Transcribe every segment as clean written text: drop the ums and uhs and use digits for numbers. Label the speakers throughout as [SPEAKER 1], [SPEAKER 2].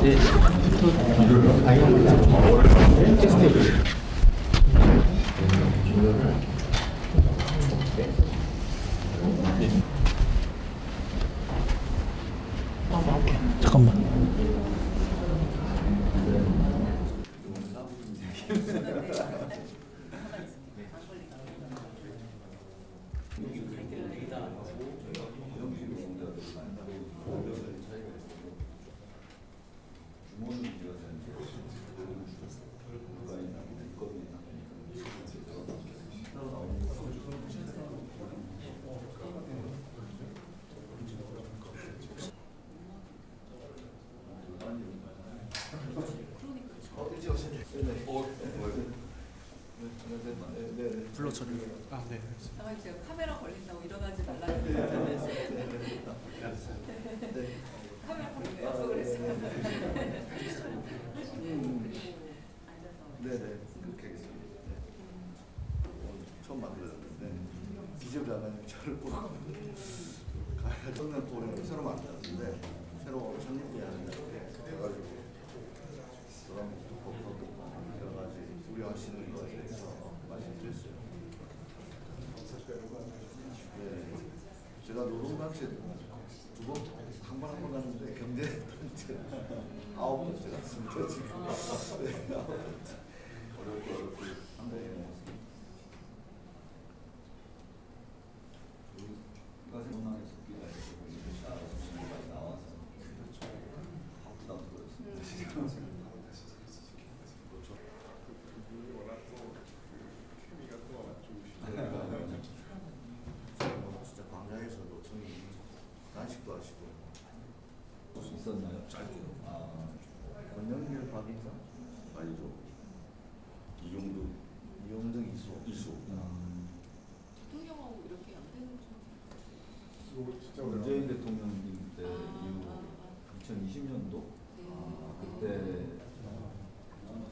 [SPEAKER 1] 네.
[SPEAKER 2] 잠깐만.
[SPEAKER 3] 불러줘요. 아, 네.
[SPEAKER 4] 아마 제가 카메라 걸린다고 일어나지 말라고 했는데 카메라 걸리고 약속을 했어요.
[SPEAKER 5] 네네, 그렇게 하겠습니다. 처음 만들었는데 기재부장관님 저를 꼭 가야정면 보는 새로 만들었는데 새로 전립대하는 해가지고 그런 여러 가지 우려하시는 거에 대해서 말씀드렸어요. 네, 제가 노동단체 두 번, 한 번 갔는데 경제단체 9번째 갔습니다 지금. 네, 어렵고 한데 문항에서 우리가 이렇게 나와서 부담스러웠습니다. 진짜 광장에서도 저희 단식도 하시고 있었나요? 짧게. 아, 권영길 박인사? 아니죠. 이용득 이수.
[SPEAKER 4] 대통령하고 이렇게 안 되는 줄.
[SPEAKER 5] 문재인 대통령님 때 이후 2020년도 그때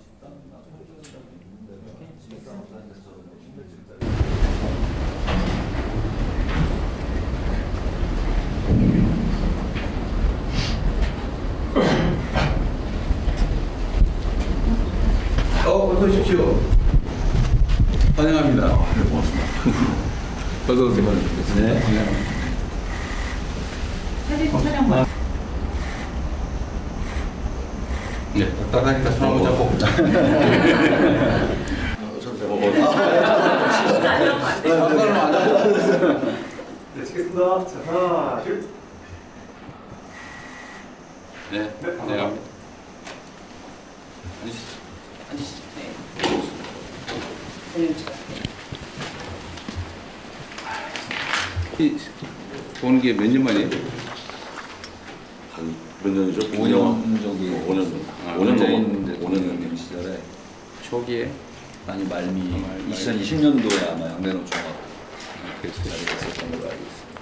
[SPEAKER 5] 식당 나서 있는데 식당 사람들서
[SPEAKER 1] 어서 오십시오. 환영합니다. 네, 고맙습니다. 어서 오세요. 네.
[SPEAKER 4] 사진 촬영만.
[SPEAKER 1] 네, 딱딱하니까 손 한번 잡고.
[SPEAKER 5] 네, 치겠습니다. 자, 하나, 둘.
[SPEAKER 1] 네, 네. 앉으시죠. 보는 게 몇 년 만이에요?
[SPEAKER 6] 한 몇 년이죠?
[SPEAKER 1] 5년 저기
[SPEAKER 6] 5년 정도.
[SPEAKER 1] 5년
[SPEAKER 6] 정도.
[SPEAKER 1] 5년 정도 시절에 초기에
[SPEAKER 6] 아니 말미 2020년도에 아마 양대노총하고
[SPEAKER 1] 그래서
[SPEAKER 6] 자리가 있었던 걸로 알고 있습니다.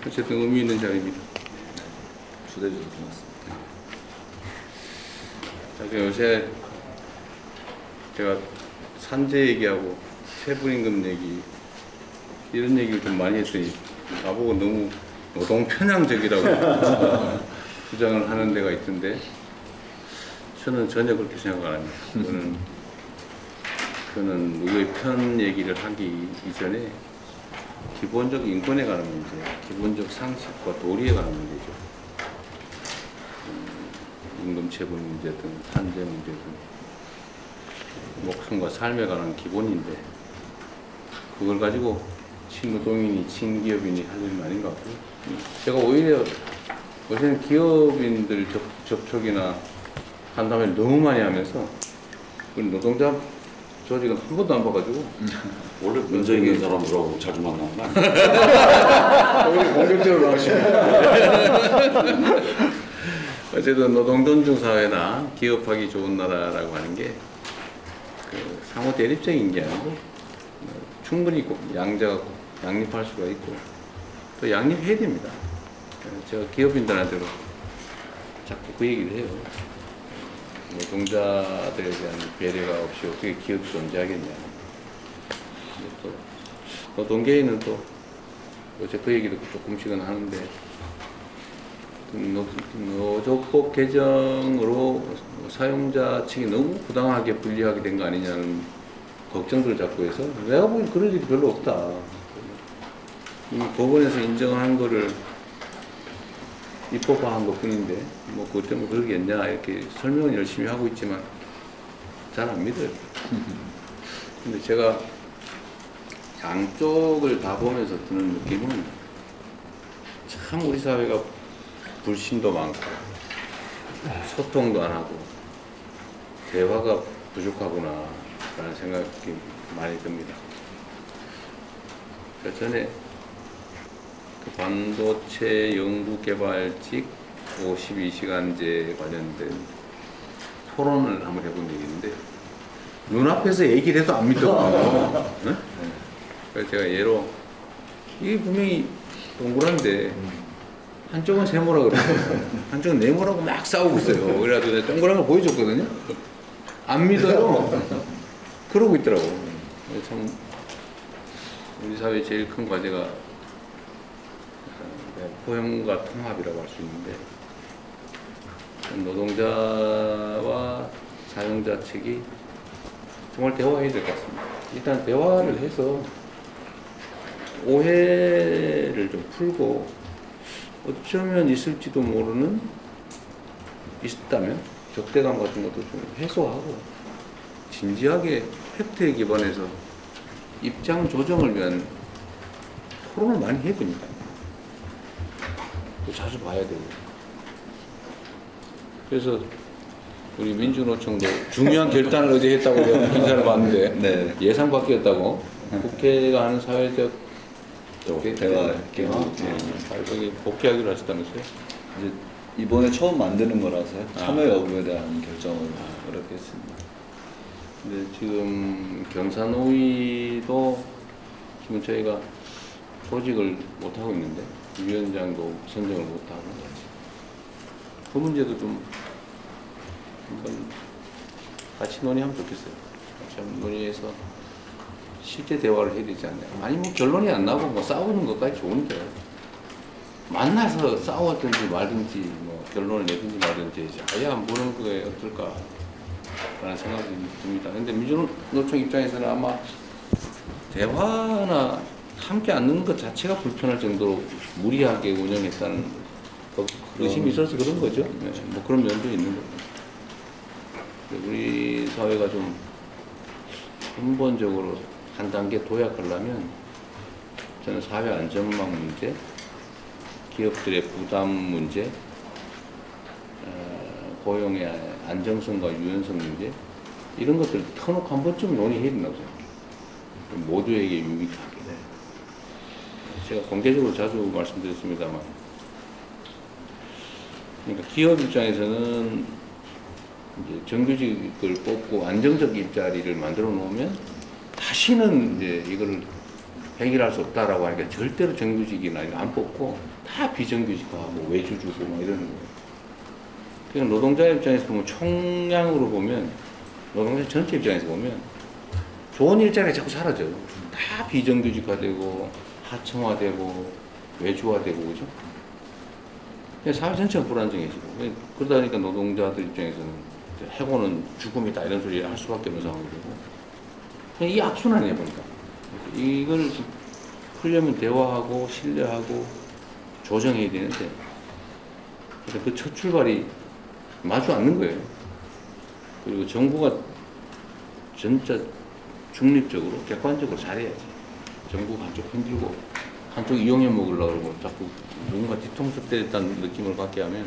[SPEAKER 1] 어쨌든 의미 있는 자리입니다.
[SPEAKER 6] 초대해 주셔서 고맙습니다.
[SPEAKER 1] 자, 요새 제가 산재 얘기하고 세분임금 얘기 이런 얘기를 좀 많이 했더니 나보고 너무 노동 편향적이라고 주장을 하는 데가 있던데 저는 전혀 그렇게 생각 안 합니다. 그거는 누구의 편 얘기를 하기 이전에 기본적 인권에 관한 문제, 기본적 상식과 도리에 관한 문제죠. 임금체불 문제든 산재 문제든 목숨과 삶에 관한 기본인데 그걸 가지고 친노동인이 친기업인이 할 일은 아닌 것 같고요. 제가 오히려 요새는 기업인들 접촉이나 간담회를 너무 많이 하면서 노동자 조직은 한 번도 안 봐가지고
[SPEAKER 6] 원래 문제 있는 사람들하고 자주 만나는 거 아니에요?
[SPEAKER 1] 오히려 공격적으로 나오시네요. 어쨌든 노동존중사회나 기업하기 좋은 나라라고 하는 게 그 상호 대립적인 게 아니고 충분히 양립할 수가 있고 또 양립해야 됩니다. 제가 기업인들한테도 자꾸 그 얘기를 해요. 노동자들에 대한 배려가 없이 어떻게 기업이 존재하겠냐. 또 노동계에는 또 어제 그 얘기도 조금씩은 하는데 노조법 개정으로 사용자 측이 너무 부당하게 불리하게 된 거 아니냐는 걱정들을 자꾸 해서 내가 보기엔 그럴 일이 별로 없다. 이미 법원에서 인정한 거를 입법화한 것 뿐인데 뭐 그것 때문에 그러겠냐 이렇게 설명은 열심히 하고 있지만 잘 안 믿어요. 근데 제가 양쪽을 다 보면서 드는 느낌은 참 우리 사회가 불신도 많고 소통도 안 하고 대화가 부족하구나 라는 생각이 많이 듭니다. 전에 그 반도체 연구개발직 52시간제 관련된 토론을 한번 해본 적이 있는데 눈앞에서 얘기를 해도 안 믿었거든요. 네? 그래서 제가 예로 이게 분명히 동그란데 한쪽은 세모라 그러고 한쪽은 네모라고 막 싸우고 있어요. 그래가지고 내가 동그란 걸 보여줬거든요. 안 믿어요. 그러고 있더라고. 참 우리 사회의 제일 큰 과제가 포용과 통합이라고 할 수 있는데 노동자와 사용자 측이 정말 대화해야 될 것 같습니다. 일단 대화를 해서 오해를 좀 풀고 어쩌면 있을지도 모르는 있다면 적대감 같은 것도 좀 해소하고 진지하게 팩트에 기반해서 입장 조정을 위한 토론을 많이 해야 됩니다. 자주 봐야 되고. 그래서 우리 민주노총도 중요한 결단을 어제 했다고 내가 기사를 봤는데
[SPEAKER 5] 네.
[SPEAKER 1] 예상 밖이었다고 국회가 하는 사회적
[SPEAKER 5] 대화
[SPEAKER 1] 여기 복귀하기로 하셨다면서요?
[SPEAKER 5] 이제 이번에 처음 만드는 거라서요. 참여 여부에 대한 결정을 그렇게 했습니다.
[SPEAKER 1] 근데 지금 경사노위도 지금 저희가 조직을 못 하고 있는데 위원장도 선정을 못 하고 그 문제도 좀 한번 같이 논의하면 좋겠어요. 같이 한번 논의해서 실제 대화를 해야 되지 않나요? 아니 뭐 결론이 안 나고 뭐 싸우는 것까지 좋은데 만나서 싸웠든지 말든지 뭐 결론을 내든지 말든지 아예 안 보는 거에 어떨까 라는 생각이 듭니다. 근데 민주노총 입장에서는 아마 대화나 함께 앉는 것 자체가 불편할 정도로 무리하게 운영했다는 의심이 있어서 그런 거죠. 네, 뭐 그런 면도 있는 겁니다. 우리 사회가 좀 근본적으로 한 단계 도약하려면 저는 사회 안전망 문제, 기업들의 부담 문제, 고용의 안정성과 유연성 문제 이런 것들 터놓고 한 번쯤 논의해야 된다고 생각해요. 모두에게 유익하게. 제가 공개적으로 자주 말씀드렸습니다만 그러니까 기업 입장에서는 이제 정규직을 뽑고 안정적 일자리를 만들어 놓으면 다시는 이제 이걸 해결할 수 없다라고 하니까 절대로 정규직이나 이거 안 뽑고 다 비정규직화하고 외주 주고 막 이러는 거예요. 그러니까 노동자 입장에서 보면 총량으로 보면 노동자 전체 입장에서 보면 좋은 일자리가 자꾸 사라져요. 다 비정규직화되고 하청화되고 외주화되고 그죠? 사회 전체가 불안정해지고 그러다 보니까 노동자들 입장에서는 해고는 죽음이다 이런 소리 할 수밖에 없는 상황이 되고 그냥 이 악순환이에요 보니까 이걸 풀려면 대화하고 신뢰하고 조정해야 되는데 그 첫 출발이 마주 않는 거예요. 그리고 정부가 진짜 중립적으로 객관적으로 잘해야지. 정부가 한쪽 흔들고 한쪽 이용해 먹으려고 그러고 자꾸 누군가 뒤통수 때렸다는 느낌을 받게 하면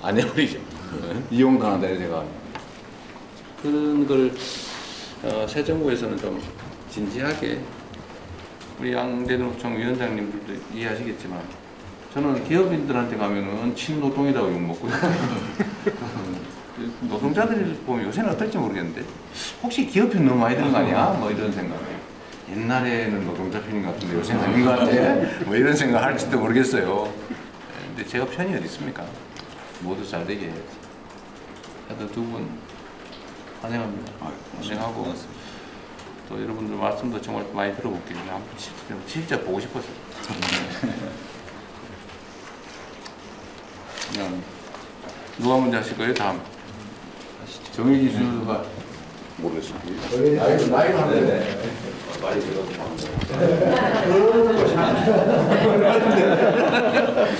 [SPEAKER 1] 안 해버리죠. 이용당한다 이런 생각하면. 그런 걸 새 정부에서는 좀 진지하게 우리 양대노총 위원장님들도 이해하시겠지만 저는 기업인들한테 가면은 친노동이라고 욕먹고요. 노동자들이 보면 요새는 어떨지 모르겠는데 혹시 기업 편 너무 많이 드는 거 아니야? 뭐 이런 생각. 옛날에는 노동자 편인 것 같은데 요새는 아닌 것 같아. 뭐 이런 생각 할지도 모르겠어요. 근데 제가 편이 어디 있습니까? 모두 잘 되게 해야지. 하여튼 두 분 환영합니다. 환영하고 또 여러분들 말씀도 정말 많이 들어볼게요. 진짜 보고 싶었어요. 누가 먼저 하실 거예요? 다음. 정의기 수가
[SPEAKER 6] 모르겠어요.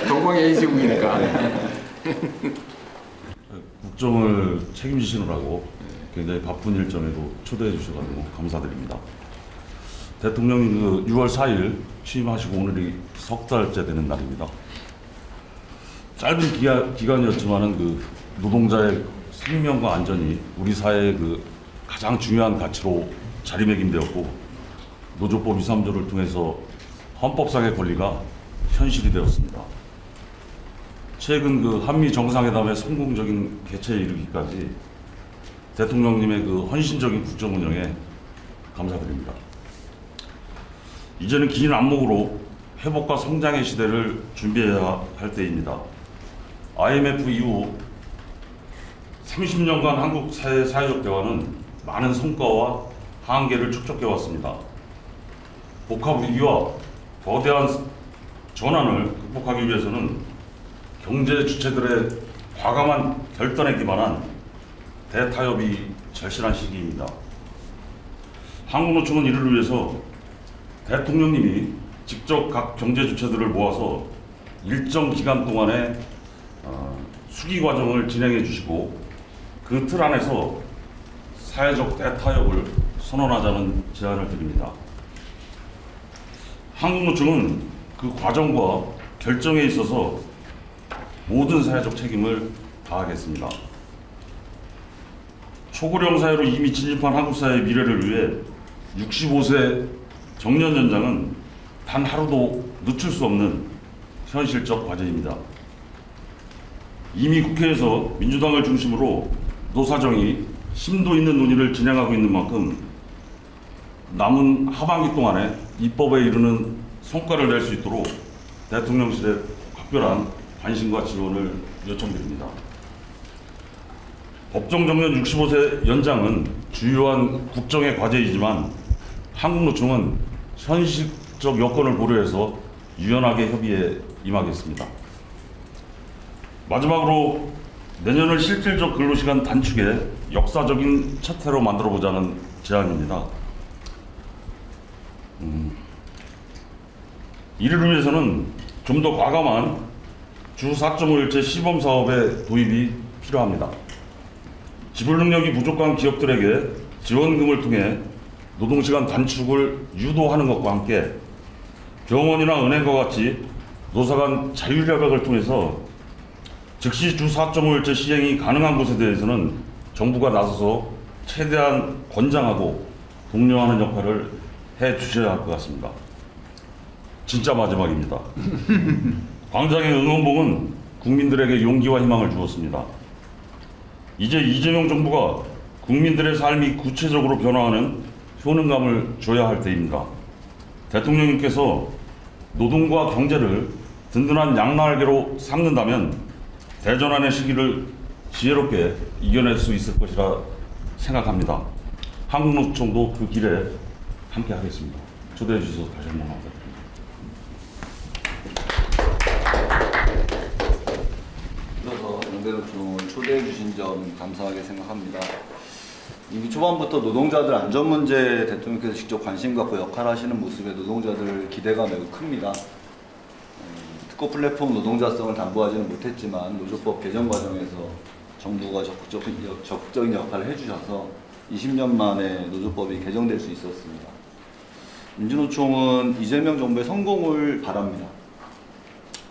[SPEAKER 1] 동방의 A지국이니까.
[SPEAKER 6] 국정을 책임지시느라고 굉장히 바쁜 일정에도 초대해 주셔가지고 감사드립니다. 대통령이 그 6월 4일 취임하시고 오늘이 석 달째 되는 날입니다. 짧은 기간이었지만은 그 노동자의 생명과 안전이 우리 사회의 그 가장 중요한 가치로 자리매김되었고 노조법 2, 3조를 통해서 헌법상의 권리가 현실이 되었습니다. 최근 그 한미 정상회담의 성공적인 개최에 이르기까지 대통령님의 그 헌신적인 국정 운영에 감사드립니다. 이제는 긴 안목으로 회복과 성장의 시대를 준비해야 할 때입니다. IMF 이후 30년간 한국 사회 사회적 대화는 많은 성과와 한계를 축적해 왔습니다. 복합 위기와 거대한 전환을 극복하기 위해서는 경제 주체들의 과감한 결단에 기반한 대타협이 절실한 시기입니다. 한국노총은 이를 위해서 대통령님이 직접 각 경제 주체들을 모아서 일정 기간 동안의 수기 과정을 진행해 주시고 그 틀 안에서 사회적 대타협을 선언하자는 제안을 드립니다. 한국노총은 그 과정과 결정에 있어서 모든 사회적 책임을 다하겠습니다. 초고령 사회로 이미 진입한 한국 사회의 미래를 위해 65세 정년 연장은 단 하루도 늦출 수 없는 현실적 과제입니다. 이미 국회에서 민주당을 중심으로 노사정이 심도 있는 논의를 진행하고 있는 만큼 남은 하반기 동안에 입법에 이르는 성과를 낼 수 있도록 대통령실에 각별한 관심과 지원을 요청드립니다. 법정 정년 65세 연장은 주요한 국정의 과제이지만 한국노총은 현실적 여건을 고려해서 유연하게 협의에 임하겠습니다. 마지막으로 내년을 실질적 근로시간 단축의 역사적인 첫 해로 만들어보자는 제안입니다. 이를 위해서는 좀 더 과감한 주 4.5일제 시범사업의 도입이 필요합니다. 지불 능력이 부족한 기업들에게 지원금을 통해 노동시간 단축을 유도하는 것과 함께 병원이나 은행과 같이 노사 간 자율협약을 통해서 즉시 주 4.5일제 시행이 가능한 곳에 대해서는 정부가 나서서 최대한 권장하고 독려하는 역할을 해 주셔야 할 것 같습니다. 진짜 마지막입니다. 광장의 응원봉은 국민들에게 용기와 희망을 주었습니다. 이제 이재명 정부가 국민들의 삶이 구체적으로 변화하는 효능감을 줘야 할 때입니다. 대통령님께서 노동과 경제를 든든한 양날개로 삼는다면 대전환의 시기를 지혜롭게 이겨낼 수 있을 것이라 생각합니다. 한국노총도 그 길에 함께 하겠습니다. 초대해 주셔서 다시 한번 감사드립니다.
[SPEAKER 5] 이어서 연대노총을 초대해 주신 점 감사하게 생각합니다. 이미 초반부터 노동자들 안전 문제에 대통령께서 직접 관심 갖고 역할하시는 모습에 노동자들 기대가 매우 큽니다. 특허 플랫폼 노동자성을 담보하지는 못했지만 노조법 개정 과정에서 정부가 적극적인 역할을 해주셔서 20년 만에 노조법이 개정될 수 있었습니다. 민주노총은 이재명 정부의 성공을 바랍니다.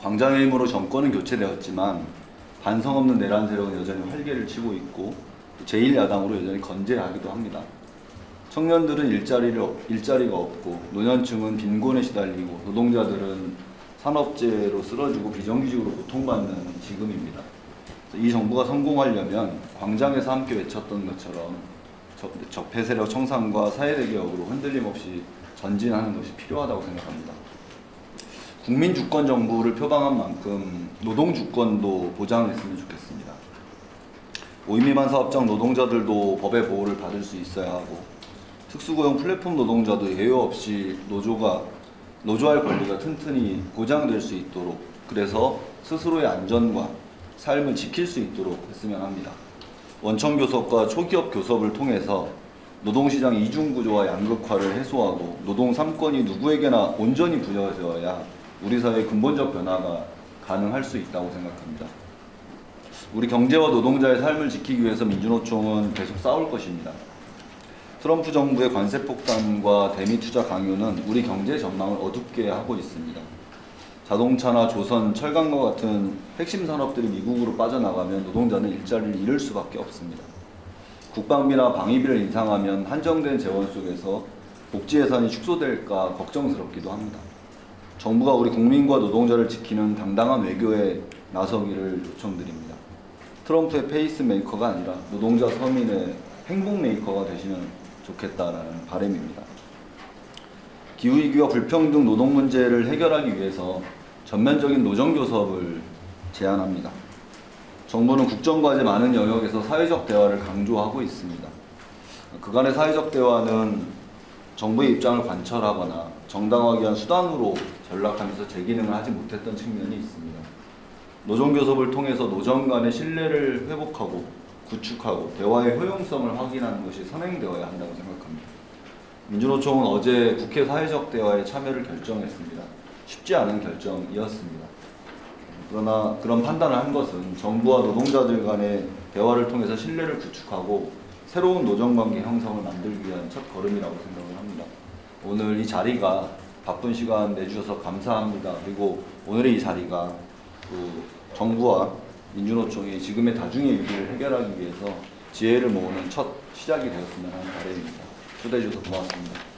[SPEAKER 5] 광장의 힘으로 정권은 교체되었지만 반성 없는 내란 세력은 여전히 활개를 치고 있고 제1야당으로 여전히 건재하기도 합니다. 청년들은 일자리가 없고 노년층은 빈곤에 시달리고 노동자들은 산업재해로 쓰러지고 비정규직으로 고통받는 지금입니다. 이 정부가 성공하려면 광장에서 함께 외쳤던 것처럼 적폐 세력 청산과 사회대개혁으로 흔들림 없이 전진하는 것이 필요하다고 생각합니다. 국민주권 정부를 표방한 만큼 노동주권도 보장했으면 좋겠습니다. 5인 미만 사업장 노동자들도 법의 보호를 받을 수 있어야 하고 특수고용 플랫폼 노동자도 예외 없이 노조할 권리가 튼튼히 보장될 수 있도록 그래서 스스로의 안전과 삶을 지킬 수 있도록 했으면 합니다. 원청 교섭과 초기업 교섭을 통해서 노동시장 이중구조와 양극화를 해소하고 노동 3권이 누구에게나 온전히 부여되어야 우리 사회의 근본적 변화가 가능할 수 있다고 생각합니다. 우리 경제와 노동자의 삶을 지키기 위해서 민주노총은 계속 싸울 것입니다. 트럼프 정부의 관세 폭탄과 대미 투자 강요는 우리 경제 전망을 어둡게 하고 있습니다. 자동차나 조선, 철강과 같은 핵심 산업들이 미국으로 빠져나가면 노동자는 일자리를 잃을 수밖에 없습니다. 국방비나 방위비를 인상하면 한정된 재원 속에서 복지 예산이 축소될까 걱정스럽기도 합니다. 정부가 우리 국민과 노동자를 지키는 당당한 외교에 나서기를 요청드립니다. 트럼프의 페이스메이커가 아니라 노동자 서민의 행복메이커가 되시면 좋겠다라는 바람입니다. 기후위기와 불평등 노동 문제를 해결하기 위해서 전면적인 노정교섭을 제안합니다. 정부는 국정과제 많은 영역에서 사회적 대화를 강조하고 있습니다. 그간의 사회적 대화는 정부의 입장을 관철하거나 정당화하기 위한 수단으로 전락하면서 제 기능을 하지 못했던 측면이 있습니다. 노정교섭을 통해서 노정 간의 신뢰를 회복하고 구축하고 대화의 효용성을 확인하는 것이 선행되어야 한다고 생각합니다. 민주노총은 어제 국회 사회적 대화에 참여를 결정했습니다. 쉽지 않은 결정이었습니다. 그러나 그런 판단을 한 것은 정부와 노동자들 간의 대화를 통해서 신뢰를 구축하고 새로운 노정관계 형성을 만들기 위한 첫 걸음이라고 생각을 합니다. 오늘 이 자리가 바쁜 시간 내주셔서 감사합니다. 그리고 오늘의 이 자리가 정부와 민주노총이 지금의 다중의 위기를 해결하기 위해서 지혜를 모으는 첫 시작이 되었으면 하는 바람입니다. 초대해 주셔서 고맙습니다.